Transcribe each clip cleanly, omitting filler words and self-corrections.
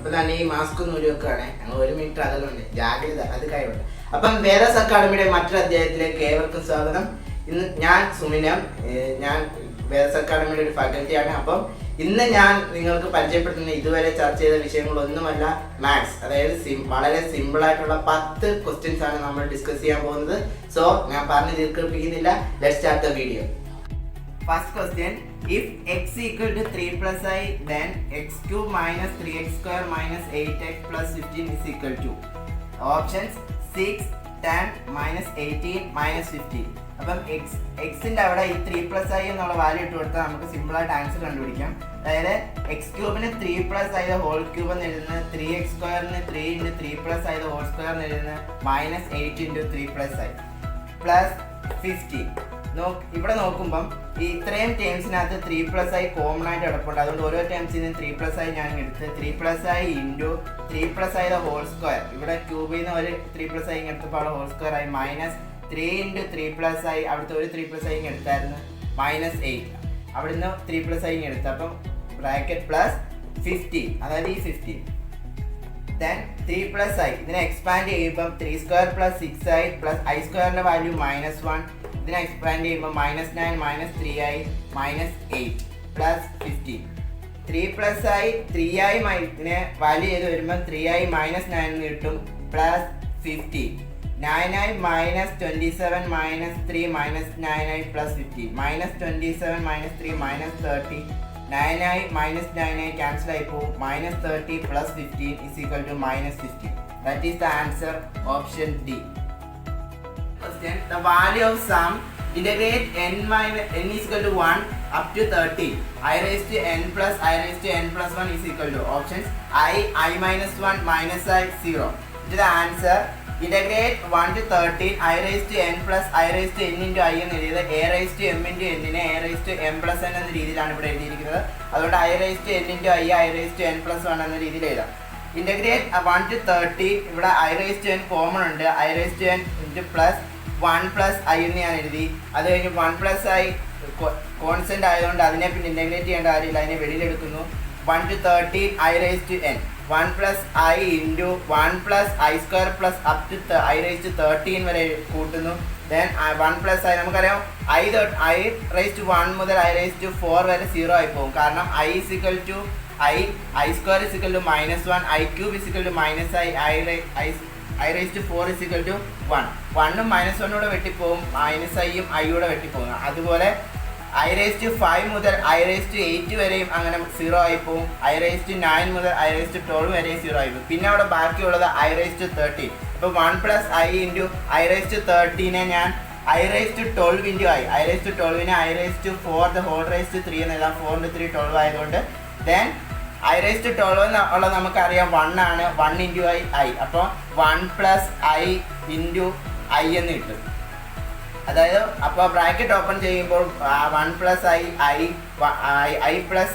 അപ്പോൾ തന്നെ ഈ മാസ്ക് ഒന്ന് ഒരു വെക്കുകയാണ്. ഞങ്ങൾ 1 മിനിറ്റ് അകലുണ്ട്, ജാഗ്രത അത് കഴിവുണ്ട്. അപ്പം വേദസ് അക്കാഡമിയുടെ മറ്റൊരു അധ്യായത്തിലേക്ക് ഏവർക്കും സ്വാഗതം. ഇന്ന് ഞാൻ സുമിനം, ഞാൻ വേദസ് അക്കാഡമിയുടെ ഒരു ഫാക്കൽറ്റിയാണ്. അപ്പം ഇന്ന് ഞാൻ നിങ്ങൾക്ക് പരിചയപ്പെടുത്തുന്ന ഇതുവരെ ചർച്ച ചെയ്ത വിഷയങ്ങളൊന്നുമല്ല മാത്സ്, അതായത് വളരെ സിമ്പിൾ ആയിട്ടുള്ള 10 ക്വസ്റ്റ്യൻസ് ആണ് നമ്മൾ ഡിസ്കസ് ചെയ്യാൻ പോകുന്നത്. സോ ഞാൻ പറഞ്ഞു ദീർഘിപ്പിക്കുന്നില്ല, let's start the video. First question, if x equal to 3 plus I, then x cube minus 3x square minus 8x plus 15 is equal to options 6, 10, minus 18, minus 15. അപ്പം എക്സിൻ്റെ അവിടെ ഈ 3 plus I എന്നുള്ള വാല്യൂ ഇട്ട് കൊടുത്താൽ നമുക്ക് സിമ്പിളായിട്ട് ആൻസർ കണ്ടുപിടിക്കാം. അതായത് X ക്യൂബിന് 3 plus I the whole cube എന്ന് എഴുതുന്നത്, 3x സ്ക്വയറിന് 3 into 3 plus I the whole square എന്ന് എഴുതുന്നത്, minus 8 into 3 plus I plus 15. ഇവിടെ നോക്കുമ്പം ഈ ഇത്രയും ടേംസിനകത്ത് 3 plus I കോമൺ ആയിട്ട് കിടപ്പുണ്ട്. അതുകൊണ്ട് ഓരോ ടേംസിൽ നിന്ന് 3 plus I ഞാൻ എടുത്ത് 3 plus I into 3 plus I the whole square, ഇവിടെ ക്യൂബിൽ നിന്ന് ഒരു 3 plus I എടുത്തപ്പോൾ ഹോൾ സ്ക്വയർ ആയി, മൈനസ് 3 into 3 plus I, അവിടുത്തെ ഒരു 3 plus I എടുത്തായിരുന്നു, മൈനസ് 8, അവിടുന്ന് 3 plus I എടുത്ത്, അപ്പം ബ്രാക്കറ്റ് പ്ലസ് 15, അതായത് ഈ 15. then 3 plus I ഇതിനെ എക്സ്പാൻഡ് ചെയ്യുമ്പം 3 square plus 6I plus I സ്ക്വയറിൻ്റെ വാല്യൂ -1, ഇതിനെ എക്സ്പാൻഡ് ചെയ്യുമ്പോൾ -9 minus 3I minus 8 plus 15. 3 plus I 3I ഇതിനെ വാല്യൂ ചെയ്ത് വരുമ്പം 3I minus 9 എന്ന് കിട്ടും, plus 15. 9I minus 27 minus 3 minus 9I plus 15, minus 27 minus 3 minus 30, 9I minus 9I cancel ആയി പോകും, minus 30 plus 15 is equal to minus 15. That is the answer, option D. Question, the value of sum integrate n is equal to 1 up to 30, I raised to n plus I raised to n plus 1 is equal to options I minus 1 minus I 0. To the answer, integrate 1 to 13 I raised to n plus I raised to n into I എന്ന് എഴുതിയത് a raised to m into n നെ a raised to m plus n എന്ന രീതിയിലാണ് ഇവിടെ എഴുതിയിരിക്കുന്നത്. അതുകൊണ്ട് I raised to n into I raised to n plus 1 എന്ന രീതിയിൽ എഴുതാം. ഇൻ്റഗ്രേറ്റ് 1 to 30, ഇവിടെ I raised to n common ഉണ്ട്, I raised to n into plus 1 plus I എന്ന് ഞാൻ എഴുതി. അത് കഴിഞ്ഞ് 1 plus I കോൺസ്റ്റൻ്റ് ആയതുകൊണ്ട് അതിനെ പിന്നെ ഇൻ്റഗ്രേറ്റ് ചെയ്യേണ്ട കാര്യമില്ല, അതിനെ വെളിയിലെടുക്കുന്നു. 1 to 13 I raised to n, 1 plus I into 1 plus I square plus up to I raised to 13 വരെ കൂട്ടുന്നു. then 1 plus I നമുക്കറിയാം I raised to 1 മുതൽ I raised to 4 വരെ 0 ആയി പോകും. കാരണം I is equal to I square is equal to -1, I cube is equal to minus I raised to 4 is equal to 1. 1ഉം -1 കൂടെ വെട്ടിപ്പോകും, minus ഐയും ഐയൂടെ വെട്ടിപ്പോകും. അതുപോലെ I raised to 5 മുതൽ I raised to 8 വരെയും അങ്ങനെ 0 ആയി പോകും. I raised to 9 മുതൽ I raised to 12 വരെയും 0 ആയി പോകും. പിന്നെ അവിടെ ബാക്കിയുള്ളത് I raised to 13. അപ്പോൾ 1 plus I into I raised to 13നെ ഞാൻ I raised to 12 into I raised to 12നെ I raised to 4 the whole raised to 3 എന്നെല്ലാം, 4 into 3 12 ആയതുകൊണ്ട് then I raised to 12 എന്നുള്ളത് നമുക്കറിയാം 1 ആണ്, 1 into I, അപ്പോൾ 1 plus I into I എന്ന് കിട്ടും. അതായത് അപ്പോൾ ബ്രാക്കറ്റ് ഓപ്പൺ ചെയ്യുമ്പോൾ 1 plus I plus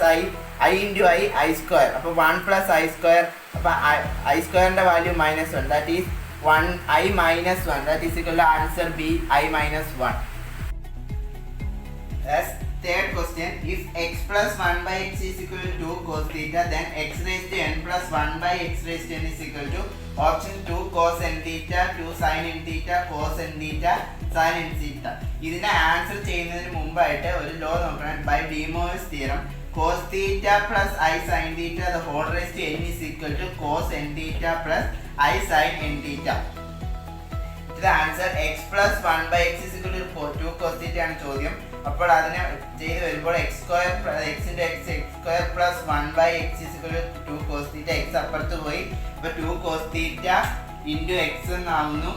I into I square, അപ്പോൾ 1 plus I സ്ക്വയർ, അപ്പോൾ I സ്ക്വയറിൻ്റെ value -1, that is 1 I minus 1, that is equal to answer B, I minus 1. Yes. Third question, if x plus 1 by x is equal to 2 cos theta, then x raised to n plus 1 by x raised to n is equal to option 2 cos n theta, 2 sin n theta, cos n theta, sin n theta. ഇതിനെ answer ചെയ്യുന്നതിന് മുമ്പായിട്ട് ഒരു law നോക്കണം. By De Moivre's theorem, cos theta plus I sin theta the whole raised to n is equal to cos n theta plus I sin n theta. The answer, x plus 1 by x is equal to 2 cos theta ആണ് ചോദ്യം. അപ്പോൾ അതിനെ ചെയ്ത് വരുമ്പോൾ x square plus 1 by x is equal to 2 cos theta, x അപ്പുറത്ത് പോയി, അപ്പോൾ 2 cos theta into x എന്നാവുന്നു.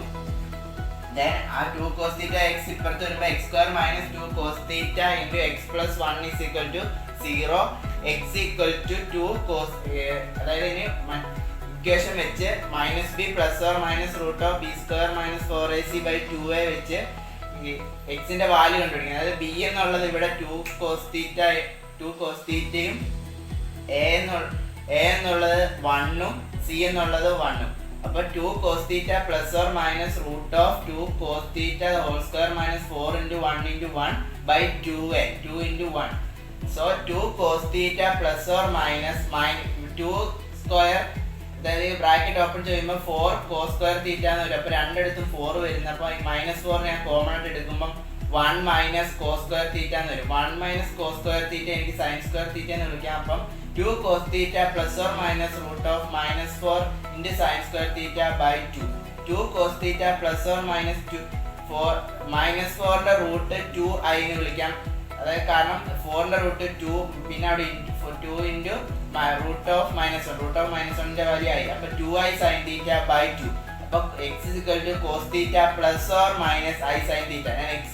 then ആ 2 cos theta x ഇപ്പുറത്ത് വരുമ്പോൾ x square minus 2 cos theta into x plus 1 is equal to 0, x equal to 2 cos, അതായത് ഇനി equation വെച്ച് -b plus or minus root of b square minus 4ac by 2a വെച്ച് എക്സിന്റെ value കണ്ടുപിടിക്കുന്നത്. അതായത് B എന്നുള്ളത് ഇവിടെ 2 cos തീറ്റയും എ എന്നുള്ളത് 1ഉം സി എന്നുള്ളത് 1ഉം. അപ്പോൾ 2 cos theta plus or minus root of 2 cos theta the whole square minus 4 into 1 into 1 by 2a, 2 into 1. So 2 cos theta plus or minus 2 square, അതായത് ബ്രാക്കറ്റ് ഓപ്പൺ ചെയ്യുമ്പോൾ 4 cos square theta എന്ന് വരും. അപ്പോൾ രണ്ടിടത്തും 4 വരുന്നത്. അപ്പോൾ -4 ഞാൻ കോമൺ ആയിട്ട് എടുക്കുമ്പോൾ 1 മൈനസ് കോസ് സ്ക്വയർ തീറ്റ എന്ന് വരും. 1 മൈനസ് കോസ് സ്ക്വയർ തീറ്റ എനിക്ക് സൈൻ സ്ക്വയർ തീറ്റ എന്ന് വിളിക്കാം. അപ്പം 2 cos theta plus or minus root of -4 into sine square theta by 2. 2 cos theta plus or minus 4ന്റെ റൂട്ട് 2i എന്ന് വിളിക്കാം. അതായത് കാരണം 4ന്റെ റൂട്ട് 2, പിന്നെ അവിടെ 2 ഇൻറ്റു റൂട്ട് ഓഫ് -1ന്റെ വാല്യൂ ആയി. അപ്പോൾ 2i സൈൻ തീറ്റ ബൈ 2. അപ്പോൾ x cos theta plus or minus i sine theta. ഞാൻ x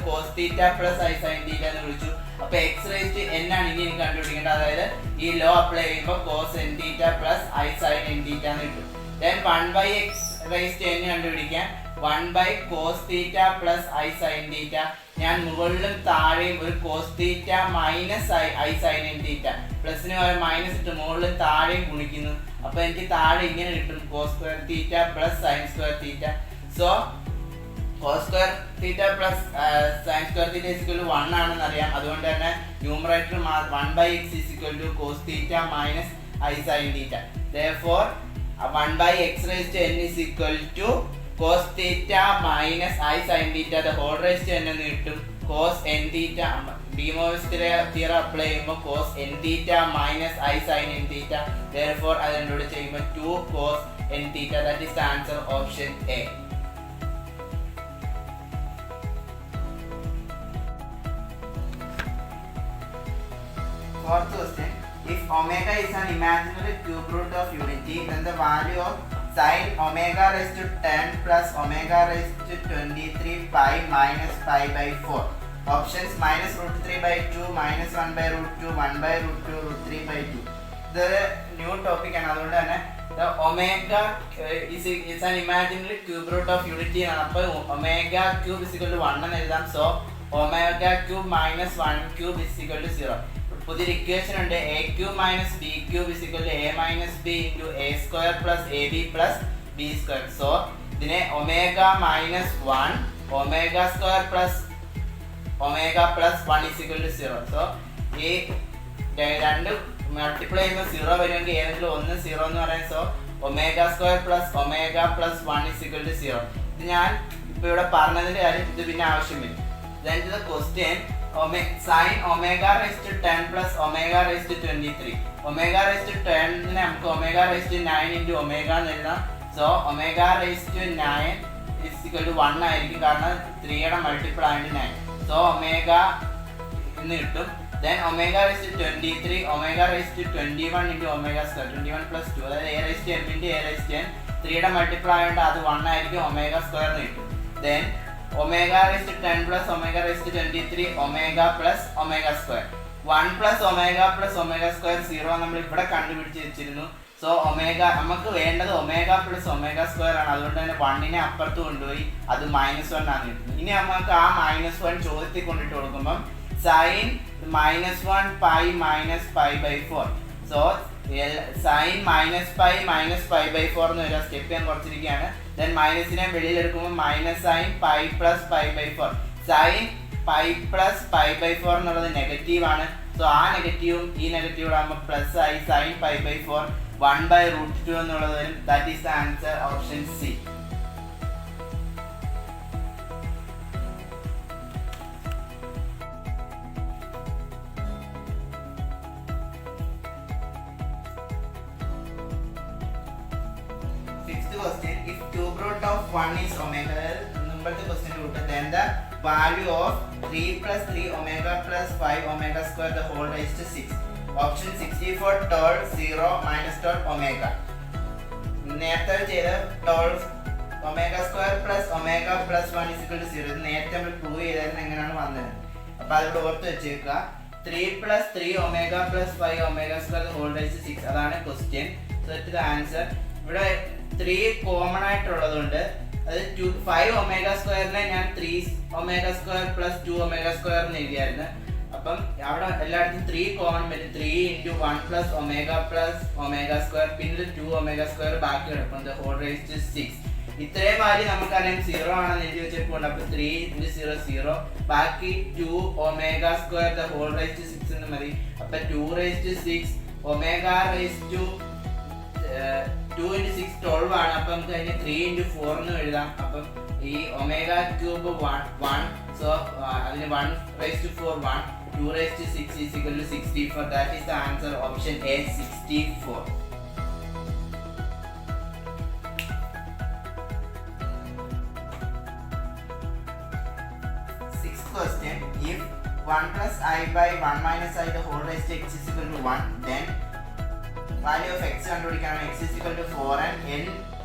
cos theta plus i sine തീറ്റ എന്ന് വിളിച്ചു. അപ്പോൾ x റേസ്റ്റ് n ആണ് ഇനി എനിക്ക് കണ്ടുപിടിക്കേണ്ടത്. അതായത് ഈ ലോ അപ്ലൈ ചെയ്യുമ്പോൾ cos n theta plus i sine n theta എന്ന് കിട്ടും. ദെൻ 1/x റേസ്റ്റ് n കണ്ടുപിടിക്കാൻ 1 cos theta plus i sine theta. ഞാൻ മുകളിലും താഴെയും ഒരു cos theta minus i sine n theta, പ്ലസിന് മൈനസ് ഇട്ട് മുകളിലും താഴെയും ഗുണിക്കുന്നു. അപ്പോൾ എനിക്ക് താഴെ ഇങ്ങനെ കിട്ടും cos square theta plus sine square theta. So cos square theta plus sine square theta equal to 1 ആണെന്ന് അറിയാം. അതുകൊണ്ട് തന്നെ numerator 1/x cos theta minus i sine theta. therefore 1/x raised to n is equal to cos theta minus I sin theta the whole raised to n എന്ന് കിട്ടും. cos n theta de Moivre's theorem apply ചെയ്യുമ്പോൾ cos n theta minus I sin n theta. therefore അതിനോട് ചെയ്യുമ്പോൾ 2 cos n theta. that is the answer, option A. Fourth question, if omega is an imaginary cube root of unity, then the value of sin omega raised to 10 plus omega raised to 23 pi minus pi by 4. Options minus root 3 by 2, minus 1 by root 2, 1 by root 2, root 3 by 2. The new topic and അതുകൊണ്ട് തന്നെ the omega is an imaginary cube root of unity ആണ്. അപ്പോൾ omega cube is equal to 1 എന്ന് എഴുതാം. so omega cube minus 1 cube is equal to 0. പുതിയൊരു equation ഉണ്ട്, a cube minus b cube is equal to a minus b into a square plus ab plus b square. so ഇതിനെ omega minus 1 omega square plus omega plus 1 is equal to 0. so ഈ രണ്ട് multiply ചെയ്യുമ്പോൾ 0 വരുമെങ്കിൽ ഏതെങ്കിലും ഒന്ന് 0 എന്ന് പറയാം. so omega square plus omega plus 1 is equal to 0. ഇത് ഞാൻ ഇപ്പോൾ ഇവിടെ പറഞ്ഞതിൻ്റെ കാര്യം ഇത് പിന്നെ ആവശ്യം വരും. then to the question, sin omega raised to 10 plus omega raised to 23. omega raised to 10 നെ നമുക്ക് omega raised to 9 into omega എന്ന് എഴുതാം. so omega raised to 9 is equal to 1 ആയിരിക്കും, കാരണം 3യുടെ മൾട്ടിപ്പിൾ ആയിട്ട് 9. so omega എന്ന് കിട്ടും. then omega raised to 23 omega raised to 21 into omega square, 21 plus 2, അതായത് a raised to m into a raised to n. 3യുടെ multiple ആയതുകൊണ്ട് അത് 1 ആയിരിക്കും, omega square എന്ന് കിട്ടും. then omega raised to 10 plus omega raised to 23 omega plus omega square. 1 plus omega square 0 നമ്മൾ ഇവിടെ കണ്ടുപിടിച്ച് വെച്ചിരുന്നു. സോ ഒമേഗ നമുക്ക് വേണ്ടത് omega plus omega square ആണ്. അതുകൊണ്ട് തന്നെ 1നെ അപ്പുറത്ത് കൊണ്ടുപോയി അത് -1 ആണ് കിട്ടുന്നത്. ഇനി നമുക്ക് ആ -1 ചോദ്യത്തിൽ കൊണ്ടിട്ട് കൊടുക്കുമ്പം sin -1 pi minus pi by 4. So sin -pi minus pi by 4 എന്ന് വരാം. സ്റ്റെപ്പ് ഞാൻ കുറച്ചിരിക്കുകയാണ്. then മൈനസിനെ വെളിയിലെടുക്കുമ്പോൾ minus sin pi plus pi by 4. sin pi plus pi by 4 എന്നുള്ളത് നെഗറ്റീവ് ആണ്. സോ ആ നെഗറ്റീവും ഈ നെഗറ്റീവും ആകുമ്പോൾ പ്ലസ് ആയി sin pi by 4 1 by root 2 എന്നുള്ളത് വരും. that is the answer, option C. Question, if cube root of 1 is omega, മുമ്പത്തെ question root, then the value of 3 plus 3 omega plus 5 omega square the whole raised to 6. option 64 12 0 minus 12 omega. നേരത്തെ ചെയ്ത 12 omega square plus omega plus 1 is equal to 0. ഇത് നേരത്തെ നമ്മൾ prove ചെയ്തായിരുന്നു എങ്ങനെയാണ് വന്നത്. അപ്പോൾ അതിവിടെ ഓർത്ത് വെച്ചേക്കുക. 3 plus 3 omega plus 5 omega square the whole raised to 6, അതാണ് question. so to the answer, ഇവിടെ 3 കോമൺ ആയിട്ടുള്ളതുകൊണ്ട് അത് 5 ഒമേഗ സ്ക്വയറിനെ ഞാൻ 3 omega square plus 2 omega square എന്ന് എഴുതിയായിരുന്നു. അപ്പം അവിടെ എല്ലായിടത്തും 3 കോമൺ വരും. 3 into 1 plus omega plus omega square, പിന്നെ 2 ഒമേഗ സ്ക്വയർ ബാക്കി കിടക്കും, the whole raised to 6. ഇത്രയും വാല്യൂ നമുക്കറിയാം 0 ആണെന്ന് എഴുതി വെച്ചിട്ടുണ്ട്. അപ്പോൾ 3 into 0 0, ബാക്കി 2 omega square the whole raised to 6 എന്ന് മതി. അപ്പോൾ 2 raised to 6 omega raised to 2 into 6 12 ആണ്. അപ്പം നമുക്ക് അതിന് 3 into 4 എന്ന് എഴുതാം. അപ്പം ഈ ഒമേഗ ക്യൂബ് 1 സോ അതിന് 1 raised to 4 1 2 raised to 6 is equal to 64. That is the answer, option A, 64. Sixth question, if 1 plus I by 1 minus I the whole raised to x is equal to 1, then value of x കണ്ടുപിടിക്കണം. x is equal to 4 and n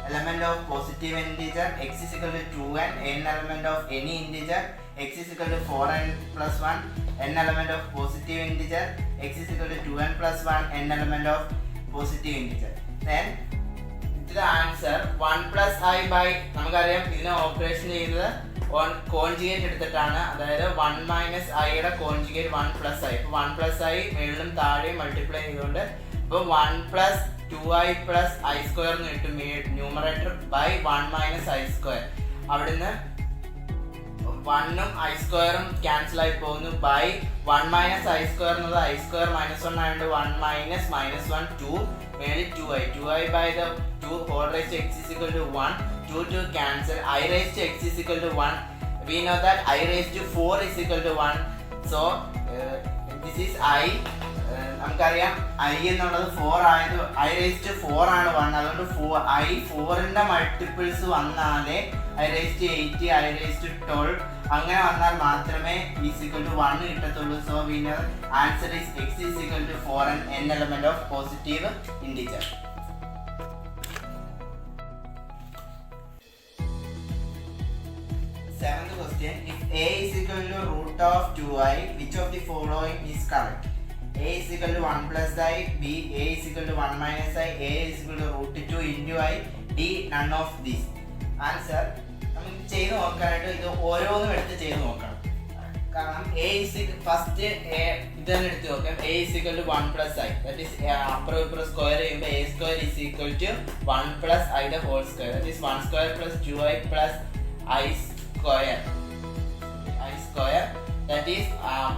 element of positive integer, x is equal to 2 and n element of any integer, x is equal to 4 and plus 1, n element of positive integer, x is equal to 2n plus 1, n element of positive integer. Then the answer 1 plus I by, നമുക്കറിയാം ഇതിനെ operation ചെയ്തത് conjugate എടുത്തിട്ടാണ്. അതായത് 1 minus ഐയുടെ conjugate 1 plus I. ഇപ്പോൾ 1 plus I മുകളിലും താഴെയും multiply ചെയ്തുകൊണ്ട് ഇപ്പോൾ 1 plus 2i plus I square എന്ന് കിട്ടും. Numerator by 1 minus I square. അവിടുന്ന് 1ഉം ഐ സ്ക്വയറും ക്യാൻസൽ ആയി പോകുന്നു. ബൈ 1 മൈനസ് ഐ സ്ക്വയർ എന്നത് ഐ സ്ക്വയർ മൈനസ് 1 ആയതുകൊണ്ട് 1 മൈനസ് -1 2 മേളിൽ 2i by the 2 whole raise to x is equal to 1 2 cancel. I raised to x is equal to 1. We know that I raised to 4 is equal to 1. So this is I. നമുക്കറിയാം I എന്നുള്ളത് 4 ആയത് I raised to 4 ആണ് 1. അതുകൊണ്ട് 4ന്റെ multiples വന്നാലേ I raised to 8 I raised to 12 അങ്ങനെ വന്നാൽ മാത്രമേ is equal to 1 കിട്ടത്തുള്ളൂ. So we know answer is x is equal to 4 and n element of positive integer. Seventh question, if a is equal to root of 2i, which of the following is correct? A is equal to 1 plus I, B a is equal to 1 minus I, A is equal to root 2 into I, D none of these. Answer, നമുക്ക് ചെയ്ത് നോക്കാനായിട്ട് ഇത് ഓരോന്നും എടുത്ത് ചെയ്ത് നോക്കണം. കാരണം a is first ഇത് തന്നെ എടുത്ത് നോക്കാം. A is equal to 1 plus I, that is അപ്പുറം ഇപ്പുറം സ്ക്വയർ ചെയ്യുമ്പോൾ a square is equal to 1 plus I the whole square, that is 1 square plus 2i plus I square. That is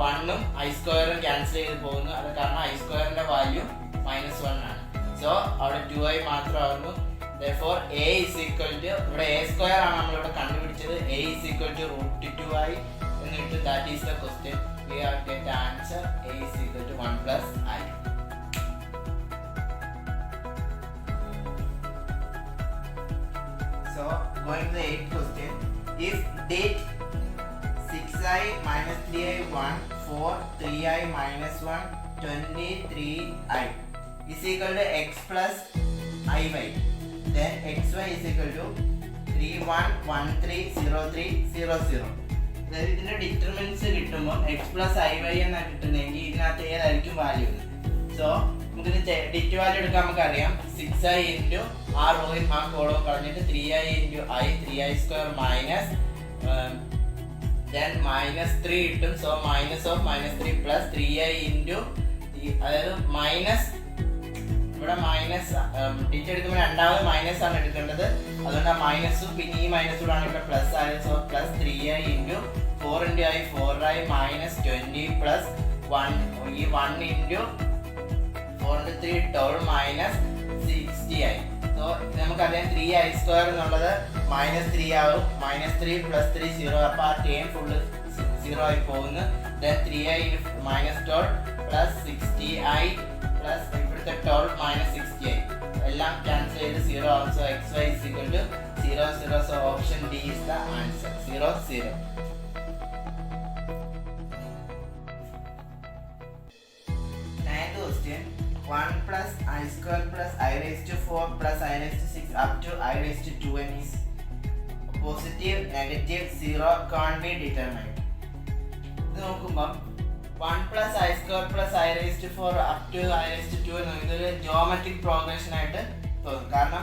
1ഉം I സ്ക്വയറും cancel ചെയ്ത് പോകുന്നു. അത് കാരണം I സ്ക്വയറിന്റെ വാല്യൂ -1 ആണ്. സോ അവിടെ 2i മാത്രമാകുന്നു. therefore a is equal to, ഇവിടെ a സ്ക്വയർ ആണ് നമ്മളിവിടെ കണ്ടുപിടിച്ചത്. a is equal to root 2i എന്നിട്ട് that is the question. We have get the answer a is equal to 1 plus I. So going to the 8th question, if date 6i minus 3i 1 4 3i minus 1 23i is equal to x plus iy, then xy is equal to 31130300. അതായത് ഇതിന്റെ determinants കിട്ടുമ്പോൾ x plus iy എന്നാണ് കിട്ടുന്നതെങ്കിൽ ഇതിനകത്ത് ഏതായിരിക്കും value? So നമുക്കിത് ഡിറ്റ് value എടുക്കാൻ നമുക്കറിയാം. 6i into ആ റോയും ആ കോളവും കളഞ്ഞിട്ട് 3i into I 3i square minus then -3 കിട്ടും. So minus of -3 plus 3i into, അതായത് മൈനസ്, ഇവിടെ മൈനസ് ഡിറ്റ് എടുക്കുമ്പോൾ രണ്ടാമത് മൈനസ് ആണ് എടുക്കേണ്ടത്. അതുകൊണ്ട് ആ മൈനസും പിന്നെ ഈ മൈനസ് കൂടെ ആണ് ഇവിടെ പ്ലസ് ആയത്. So plus 3i into 4 into I 4i minus 20 plus 1 ഈ 1 into 4 into 3 12 minus 60i. So നമുക്കറിയാം 3i സ്ക്വയർ എന്നുള്ളത് -3 ആവും. -3 പ്ലസ് 3 0. അപ്പോൾ ആ ടേം ഫുള്ള് 0 ആയി പോകുന്നു. Then 3i minus 12 plus 60i plus ഇവിടുത്തെ 12 മൈനസ് 60i എല്ലാം ക്യാൻസൽ ചെയ്ത് 0 ആവും. So xy is equal to 0 0. So option D is the answer, 0 0. Ninth question, 1 plus I square plus I raised to 4 plus I raised to 6 up to I raised to 2n is positive, negative, 0 can't be determined. ഇത് നോക്കുമ്പോൾ 1 plus I square plus I raised to 4 up to I raised to 2n ഇതൊരു geometric progression ആയിട്ട് തോന്നും. കാരണം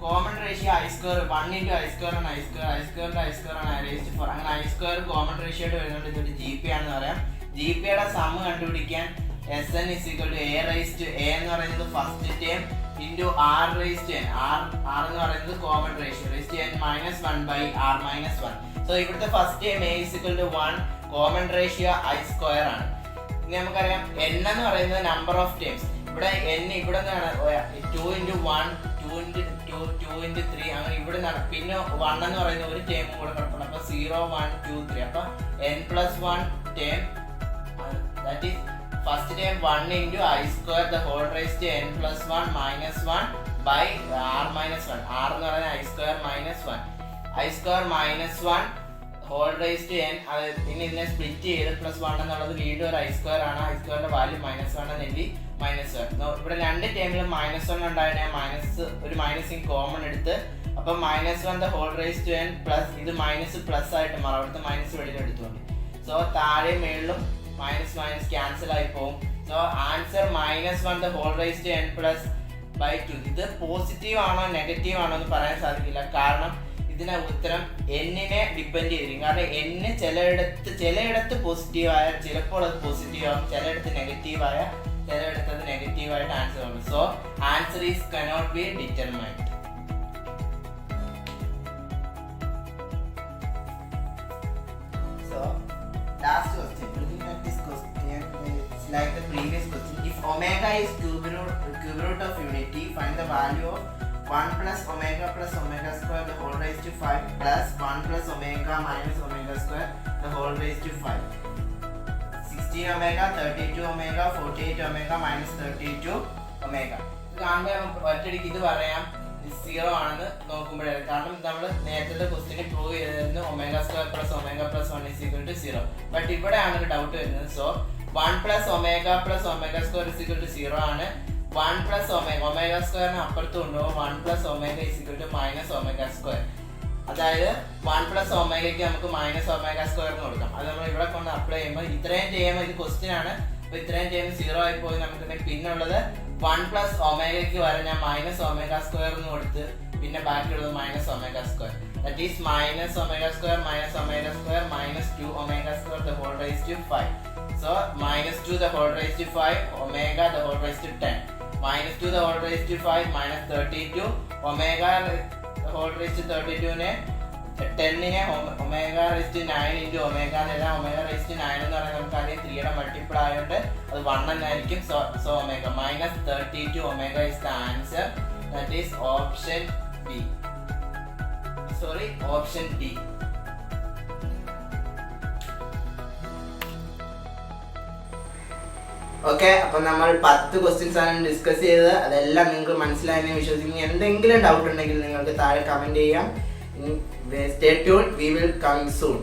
common ratio I square 1 into I square ആണ് I square, I സ്ക്വയറിൻ്റെ I square ആണ് I raised 4. അങ്ങനെ ഐ സ്ക്വയർ കോമൺ റേഷ്യോ ആയിട്ട് വരുന്നുണ്ട്. ഇതൊരു ജി പി ആണെന്ന് പറയാം. ജി പിയുടെ സമ്മ് കണ്ടുപിടിക്കാൻ Sn is equal to a raised to a എന്ന് പറയുന്നത് first term into r raised to n. r എന്ന് പറയുന്നത് common ratio raised to n minus 1 by r minus 1. So ഇവിടുത്തെ first term a is equal to 1, common ratio I square ആണ്. ഇനി നമുക്കറിയാം n എന്ന് പറയുന്നത് നമ്പർ ഓഫ് ടേംസ്. ഇവിടെ n ഇവിടെ നിന്നാണ് 2 into 1 2 into 2 2 into 3 അങ്ങനെ ഇവിടെ നിന്നാണ്. പിന്നെ 1 എന്ന് പറയുന്ന ഒരു ടേം കൂടെ കിടപ്പുണ്ട്. അപ്പോൾ 0 1 2 3 അപ്പോൾ n+1 term that is first term 1 into I square the whole raised to n+1 minus 1 by r minus 1. r എന്ന് പറയുന്നത് I square minus 1. I square minus 1 whole raise to n. അത് പിന്നെ ഇതിനെ സ്പ്ലിറ്റ് ചെയ്ത് +1 എന്നുള്ളത് വീണ്ടും ഒരു I square ആണ്. I squareന്റെ വാല്യൂ -1 എന്നെങ്കിൽ -1. ഇവിടെ രണ്ട് ടേമിലും -1 ഉണ്ടായതിനെ ഒരു മൈനസ് കോമൺ എടുത്ത് അപ്പം -1 the whole raised to n plus ഇത് മൈനസ് പ്ലസ് ആയിട്ട് മാറും. അവിടുത്തെ മൈനസ് വെളിയിൽ എടുത്തുകൊണ്ട് സോ താഴെ മേളിലും മൈനസ് മൈനസ് ക്യാൻസൽ ആയി പോകും. So answer -1 the whole raised to n plus by 2. ഇത് പോസിറ്റീവ് ആണോ നെഗറ്റീവ് ആണോ എന്ന് പറയാൻ സാധിക്കില്ല. കാരണം ഇതിന് ഉത്തരം എന്നിനെ ഡിപ്പെൻഡ് ചെയ്തിരിക്കും. കാരണം n ചിലയിടത്ത് പോസിറ്റീവ് ആയ ചിലപ്പോൾ അത് പോസിറ്റീവ് ആകും, ചിലയിടത്ത് നെഗറ്റീവ് ആയ ചിലയിടത്ത് അത് നെഗറ്റീവ് ആയിട്ട് ആൻസർ ആണ്. So answer is cannot be determined. So last question, looking at this question, it's like the previous question. If omega is cube root of unity, find the value of 1 plus omega square the whole raised to 5 plus 1 plus omega minus omega square the whole raised to 5. 16 omega, 32 omega, 48 omega minus 32 omega. ഇത് കാണുമ്പോൾ ഒറ്റയടിക്ക് ഇത് പറയാം 0 ആണെന്ന് നോക്കുമ്പോഴേ. കാരണം നമ്മൾ നേരത്തെ ക്വസ്റ്റിന് prove ചെയ്തിരുന്നു omega square plus omega plus 1 is equal to 0. But ഇവിടെയാണ് ഒരു ഡൗട്ട് വരുന്നത്. So 1 plus omega square is equal to 0 ആണ്. 1 plus omega square അപ്പുറത്ത് കൊണ്ടുപോകും 1 plus omega is equal to minus omega square. അതായത് 1 plus omegയ്ക്ക് നമുക്ക് minus omega square എന്ന് കൊടുക്കാം. അത് നമ്മൾ ഇവിടെ കൊണ്ട് അപ്ലൈ ചെയ്യുമ്പോൾ ഇത്രയും ചെയ്യുമ്പോൾ ഇത് ക്വസ്റ്റ്യൻ ആണ്. അപ്പോൾ ഇത്രയും ചെയ്യുമ്പോൾ 0 ആയി പോയി. നമുക്ക് പിന്നുള്ളത് 1 plus omegയ്ക്ക് വരെ ഞാൻ minus omega square എന്ന് കൊടുത്ത് പിന്നെ ബാക്കിയുള്ളത് minus omega square. That is minus omega square minus omega square minus 2 omega square the whole raised to 5. So minus 2 the whole raised to 5 omega the whole raised to 10. Minus 2 the whole raised to 5 minus 32 omega the whole raised to 32 നെ 10 നെ omega raised to 9 into omega എന്ന omega raised to 9 എന്ന് പറയുന്നത് നമുക്ക് അറിയാം 3 യുടെ multiple ആയതുകൊണ്ട് അത് 1 എന്നായിരിക്കും. so omega minus 32 omega is the answer. That is option D. Okay, അപ്പം നമ്മൾ 10 ക്വസ്റ്റ്യൻസ് ആണ് ഡിസ്കസ് ചെയ്തത്. അതെല്ലാം നിങ്ങൾക്ക് മനസ്സിലായെന്ന് വിശ്വസിക്കുന്നു. എന്തെങ്കിലും ഡൗട്ട് ഉണ്ടെങ്കിൽ നിങ്ങൾക്ക് താഴെ കമൻറ്റ് ചെയ്യാം. Stay tuned, we will come soon.